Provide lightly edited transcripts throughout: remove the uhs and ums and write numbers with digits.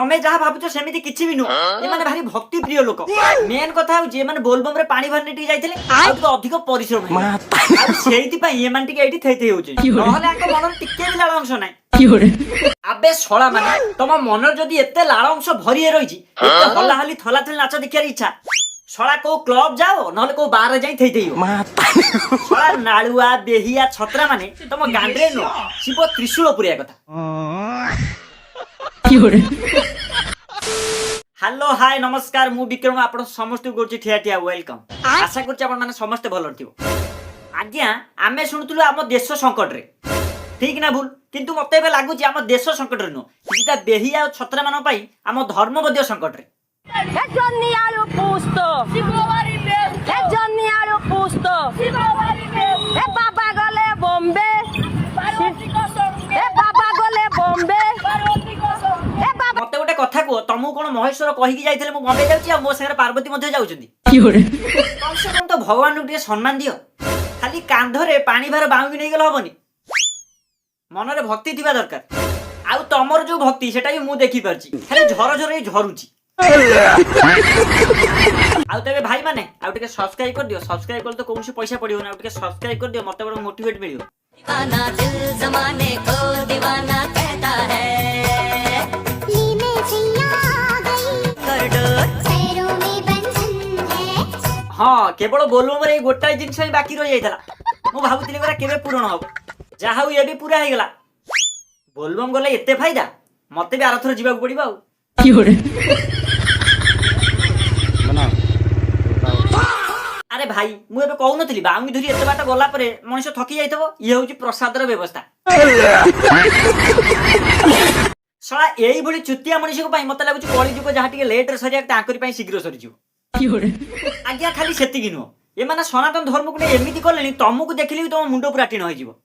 तमे जहाँ भावुच सेमिति किछि भी नुह ए माने भारी भक्ति प्रिय लोक मेन कथा जे माने बोलबम रे पानी भरने टिक जाइथिले आ तो अधिक परिश्रम आ सेहिति पई ए माने टिक एठी थेथै होचे नहले आक मन टिके भी लाळ अंश नै आबे सोळा माने तम मनर जदी एते लाळ अंश भरी रहिछि एते हल्ला हल्ली थला थली नाच देखियार इच्छा सोळा को क्लब जाओ नहले को बार जाई थेथै हो सोळा नाळुआ बेहिया छत्रा माने तम गांडरे नो शिव त्रिशूल पुरिया कथा हेलो हाय नमस्कार मु विक्रम आपण समस्त गोची ठिया ठिया वेलकम आशा करछि आपण माने समस्त भलो थिबो आज्ञा आमे सुनथुलु हम देश संकट रे ठीक ना भूल किंतु मते एबे लागुछि हम देश संकट रे नो किटा बेहिया छत्रा मानो पई हम धर्म बद्य संकट रे ए जन्नी आलू पुस्तो शिववारी में ए जन्नी आलू पुस्तो शिववारी में ए बाबा गले बॉम्बे पार्वती को संग ए बाबा गले बॉम्बे पार्वती को संग ए बाबा मते गोटे कथा को तमु कोन महेश्वर कहि कि जाइथिले मु बॉम्बे जाउछि आ मो संगे पार्वती मध्ये जाउछन्ती कम से कम तो भगवान के सम्मान दियो खाली कांधरे पानी भार बाउगी नै गेल हबनी मन रे भक्ति थिबा दरकार आउ तमर जो भक्ति सेटा भी मु देखि परछि खाली झर झर झरुछि आउ तबे भाई माने आउ टिके सब्सक्राइब कर दियो सब्सक्राइब कर तो कोनसी पैसा पडियो ना आउ टिके सब्सक्राइब कर दियो मते बड़ मोटिवेट मिलियो दीवाना दिल जमाने को दीवाना कहता है लीने जिया गई कर दो पैरों में बंधन है हां केवल बोलबो रे गोटाई जिंस ही बाकी रह जाइतला मु भाबुतिले करा केबे पूर्ण हो जा हाउ ये भी पूरा हे गेला बोलबम गले एते फायदा मते भी आरथर जीवा को पड़िबा अरे भाई मु एबे कहू नथली बाउंगी धरी एते बाटा गला परे मनुष्य थकी जाइतबो ये होची प्रसादर व्यवस्था सळा एई बळी चुतिया मनुष्य को पई मते लागुची कळी जुको जहा टिके लेट रे सरिया तांकरी पई शीघ्र सरी जिवो आज्ञा खाली सेति किनो ए माने सनातन धर्म को ने एमिति करलेनी तमको देखिली भी तम मुंडो पूरा टिन होई जिवो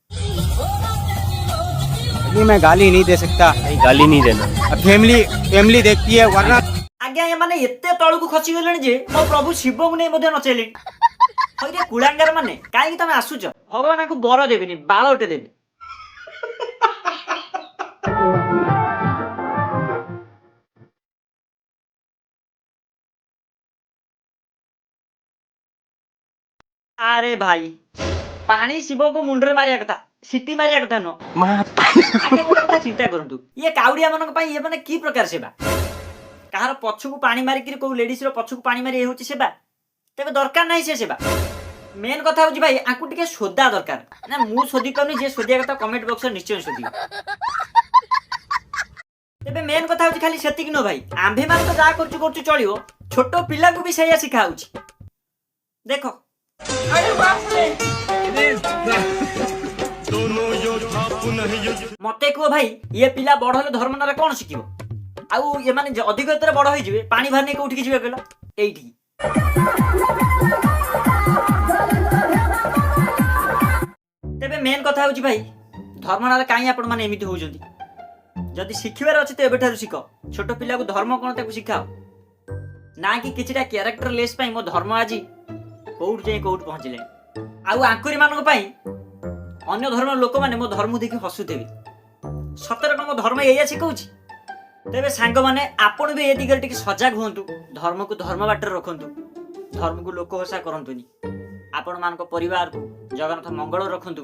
नहीं मैं गाली नहीं दे सकता नहीं गाली नहीं देना फैमिली देखती है वरना आज्ञा ये माने एते तळु को खसी गेलेनी जे मो प्रभु शिव को नै मध्ये नचेले होइरे कुलांगार माने काई कि तमे आसुच भगवान को बर देबेनी बाळोटे देबे अरे भाई पानी शिव को मुंडरे मारिया कथा सिटी मारिया कथा न आगे गोटे कथा चिंता करंतु ये काउडिया मनक पई ये माने की प्रकार सेवा कहार पछकु पानी मारी कि को लेडीज रो पछकु पानी मारी ए होची सेवा तबे दरकार नाही से सेवा मेन कथा होची भाई आकु टिके सोदा दरकार ना मु सोदी करनी जे सोदिया कथा कमेंट बॉक्स रे निश्चय सोदी तबे मेन कथा होची खाली सेति कि न भाई आंभे मान तो जा करचु चलियो छोटो पिला को भी सही सिखाउची देखो अरे बाप रे मते को भाई ये पिला बड़ हले धर्म नारे कोन शिखिबो आउ ये माने अधिक एतरे बड़ होई जिवे पानी भर नै कोठी जिवे कहलो एठी तबे मेन कथा होची भाई धर्म नारे काई आपण माने एमिति हो जंदी जदी शिखिबार अछि त एबेठारु शिख छोटो पिला को धर्म कोन ताकू शिखाओ ना कि किछटा कैरेक्टर लेस पई मो धर्म आजी कोउठ जे कोउठ पहुंचले आउ आंकुरी मानको पई अन्य धर्म लोक माने मो धर्म देखि हसुतेबे सतर मो धर्म एया शिखौछि तेबे सांग माने आपण भी ए दिगर टिक सजग होंतु धर्म को धर्म बाटर रखंतु धर्म को लोक हसा करंतुनी आपण मान को परिवार को जगन्नाथ मंगल रखंतु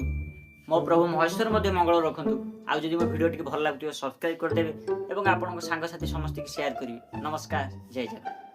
मो प्रभु महेश्वर मध्ये मंगल रखंतु आ जदि मो वीडियो टिक भल लागतियो सब्सक्राइब कर देबे एवं आपण को सांग साथी समस्त की शेयर करिवे नमस्कार जय जगन्नाथ।